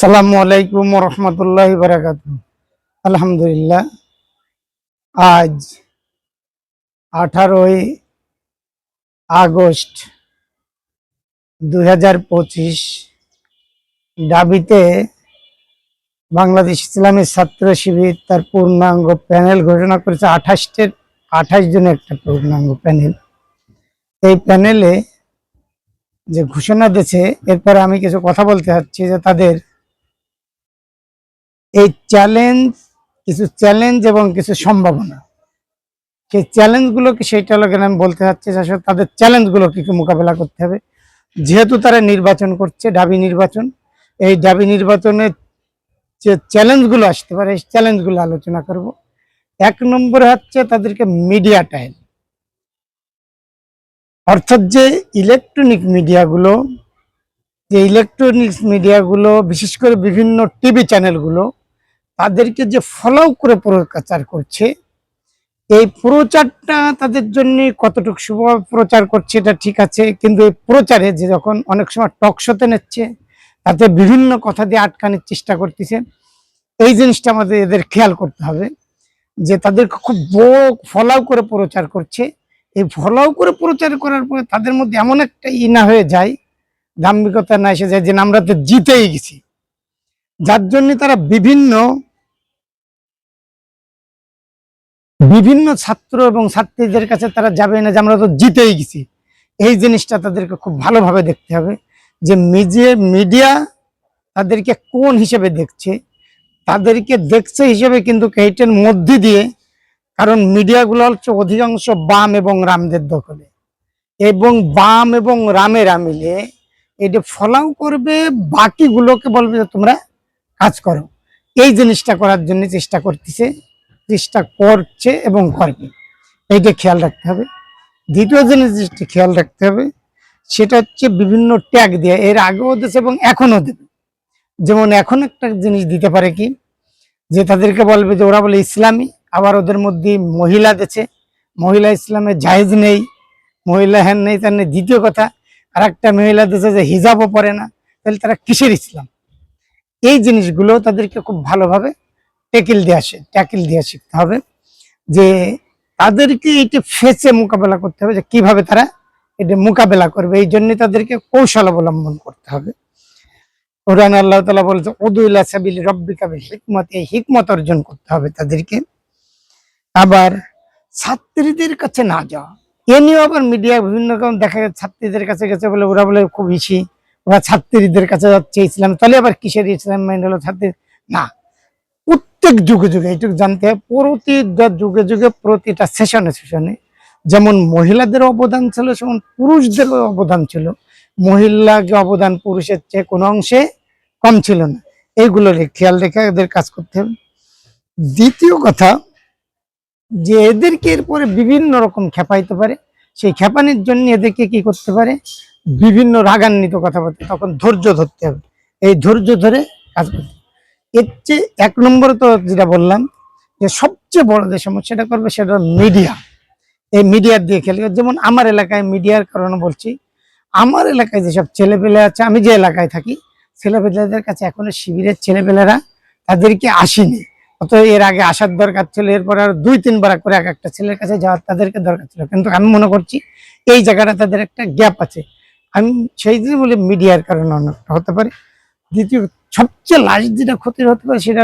আসসালামু আলাইকুম রহমতুল্লাহি বারাকাতুহু। আলহামদুলিল্লাহ, আজ 18ই আগস্ট 2025 ঢাবিতে বাংলাদেশ ইসলামী ছাত্র শিবির তার পূর্ণাঙ্গ প্যানেল ঘোষণা করেছে। 28 জনের একটা পূর্ণাঙ্গ প্যানেল। এই প্যানেলে যে ঘোষণা দিয়েছে, এরপরে আমি কিছু কথা বলতে চাচ্ছি যে তাদের এই কিছু চ্যালেঞ্জ এবং কিছু সম্ভাবনা, সেই চ্যালেঞ্জগুলোকে সেইটা লোকের আমি বলতে চাচ্ছি। আসলে তাদের চ্যালেঞ্জগুলোকে কি মোকাবেলা করতে হবে, যেহেতু তারা নির্বাচন করছে, ঢাবি নির্বাচন। এই ঢাবি নির্বাচনে যে চ্যালেঞ্জগুলো আসতে পারে, এই চ্যালেঞ্জগুলো আলোচনা করব। 1 নম্বরে হচ্ছে তাদেরকে মিডিয়া টাইল, অর্থাৎ যে ইলেকট্রনিক্স মিডিয়াগুলো বিশেষ করে বিভিন্ন টিভি চ্যানেলগুলো তাদেরকে যে ফলো করে প্রচার করছে, এই প্রচারটা তাদের জন্য কতটুকু শুভ প্রচার করছে এটা ঠিক আছে, কিন্তু এই প্রচারে যে যখন অনেক সময় টক শোতে নিচ্ছে, তাতে বিভিন্ন কথা দিয়ে আটকানোর চেষ্টা করতেছে। এই জিনিসটা আমাদের এদের খেয়াল করতে হবে যে তাদের খুব ফলাও করে প্রচার করছে। এই ফলাও করে প্রচার করার পরে তাদের মধ্যে এমন একটা ইনা হয়ে যায়, দাম্ভিকতা না এসে যায় যে আমরা তো জিতেই গেছি, যার জন্য তারা বিভিন্ন ছাত্র এবং ছাত্রীদের কাছে তারা যাবে না যে আমরা তো জিতেই গেছি। এই জিনিসটা তাদেরকে খুব ভালোভাবে দেখতে হবে যে মিডিয়া তাদেরকে কোন হিসেবে দেখছে। তাদেরকে দেখছে হিসেবে কিন্তু এইটার মধ্যে দিয়ে, কারণ মিডিয়াগুলো হচ্ছে অধিকাংশ বাম এবং রামদের দখলে, এবং বাম এবং রামেরা মিলে এটা ফলাও করবে, বাকিগুলোকে বলবে যে তোমরা কাজ করো। এই জিনিসটা করার জন্য চেষ্টা করছে এবং করবে, এইটা খেয়াল রাখতে হবে। দ্বিতীয় জিনিস যেটা খেয়াল রাখতে হবে সেটা হচ্ছে বিভিন্ন ট্যাগ দিয়ে, এর আগেও দিয়েছে এবং এখনো দেবে। যেমন এখন একটা জিনিস দিতে পারে কি, যে তাদেরকে বলবে যে ওরা বলে ইসলামী, আবার ওদের মধ্যে মহিলা দিচ্ছে, মহিলা ইসলামে জায়েজ নেই, মহিলা হ্যান নেই তার নেই। দ্বিতীয় কথা, আর একটা মহিলা দিচ্ছে যে হিজাবও পরে না, তাহলে তারা কিসের ইসলাম? এই জিনিসগুলো তাদেরকে খুব ভালোভাবে ট্যাকেল দিয়ে শিখতে হবে যে তাদেরকে এইটা ফেসে মোকাবেলা করতে হবে, যে কিভাবে তারা এটা মোকাবেলা করবে। এই জন্য তাদেরকে কৌশল অবলম্বন করতে হবে। কোরআনে আল্লাহ তাআলা বলেছে উদু ইলা সাবিলি রাব্বিকা বিল হিকমত, এই হিকমত অর্জন করতে হবে তাদেরকে। আবার ছাত্রীদের কাছে না যাওয়া, এ নিয়েও আবার মিডিয়া বিভিন্ন রকম দেখা যাচ্ছে, ছাত্রীদের কাছে গেছে বলে ওরা বলে খুব ইসি, ওরা ছাত্রীদের কাছে যাচ্ছে ইসলাম, তাহলে আবার কিসের ইসলাম মাইন্ড হলো ছাত্রী? না, প্রত্যেক যুগে যুগে এইটুকু জানতে হবে, যুগে যুগে প্রতিটা সেশনে যেমন মহিলাদের অবদান ছিল, সেমন পুরুষদের অবদান ছিল। মহিলাকে অবদান পুরুষের চেয়ে কোনো অংশে কম ছিল না। এইগুলোর খেয়াল রেখে এদের কাজ করতে হবে। দ্বিতীয় কথা, যে এদেরকে এরপরে বিভিন্ন রকম খেপাইতে পারে, সেই খেপানির জন্য এদেরকে কি করতে পারে, বিভিন্ন রাগান্বিত কথাবার্তা, তখন ধৈর্য ধরতে হবে। এই ধৈর্য ধরে কাজ করতে। এর চেয়ে 1 নম্বরে তো যেটা বললাম যে সবচেয়ে বড় যে সমস্যাটা করবে সেটা মিডিয়া। এই মিডিয়ার দিয়ে খেলে, যেমন আমার এলাকায় মিডিয়ার কারণে বলছি, আমার এলাকায় যেসব ছেলেপেলে আছে, আমি যে এলাকায় থাকি, ছেলেপেলেদের কাছে এখনো শিবিরের ছেলেপেলেরা তাদেরকে আসেনি। অতএব এর আগে আসার দরকার ছিল, এরপর আর 2-3 বার করে এক একটা ছেলের কাছে যাওয়ার তাদেরকে দরকার ছিল, কিন্তু আমি মনে করছি এই জায়গাটা তাদের একটা গ্যাপ আছে। আমি সেই জন্য বলি মিডিয়ার কারণে অনেকটা হতে পারে। দ্বিতীয়, সবচেয়ে লাস্ট যেটা ক্ষতির হতে পারে সেটা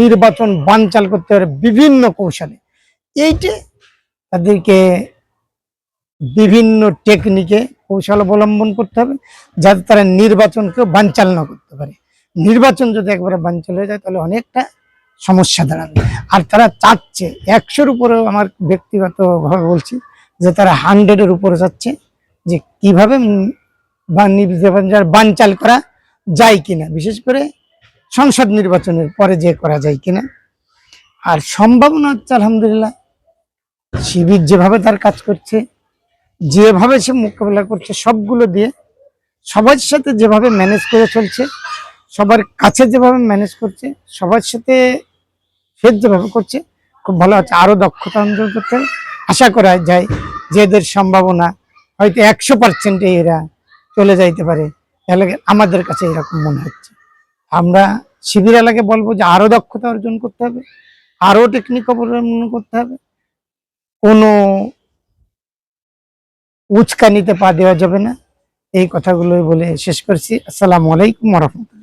নির্বাচন বানচাল করতে পারে বিভিন্ন কৌশলে। এইটা তাদেরকে বিভিন্ন টেকনিকে কৌশল অবলম্বন করতে হবে, যাতে তারা নির্বাচনকে বানচাল না করতে পারে। নির্বাচন যদি একবারে বানচাল হয়ে যায় তাহলে অনেকটা সমস্যা দাঁড়াবে। আর তারা চাচ্ছে 100-র উপরেও, আমার ব্যক্তিগতভাবে বলছি যে তারা 100-এর উপরে চাচ্ছে, যে কিভাবে বানচাল করা যায় কিনা, বিশেষ করে সংসদ নির্বাচনের পরে যে করা যায় কিনা। আর সম্ভাবনা হচ্ছে আলহামদুলিল্লাহ, শিবির যেভাবে তার কাজ করছে, যেভাবে সে মোকাবেলা করছে, সবগুলো দিয়ে সবার সাথে যেভাবে ম্যানেজ করে চলছে, সবার কাছে যেভাবে ম্যানেজ করছে, সবার সাথে ফের যেভাবে করছে, খুব ভালো আছে। আরো দক্ষতা অর্জন করতে আশা করা যায় যে এদের সম্ভাবনা হয়তো 100% এরা চলে যাইতে পারে, তাহলে আমাদের কাছে এরকম মনে হচ্ছে। আমরা শিবির এলাকায় বলবো যে আরো দক্ষতা অর্জন করতে হবে, আরো টেকনিক অবলম্বন করতে হবে, কোনো উচকানিতে পা দেওয়া যাবে না। এই কথাগুলোই বলে শেষ করছি। আসসালামু আলাইকুম ওয়া রাহমাতুল্লাহ।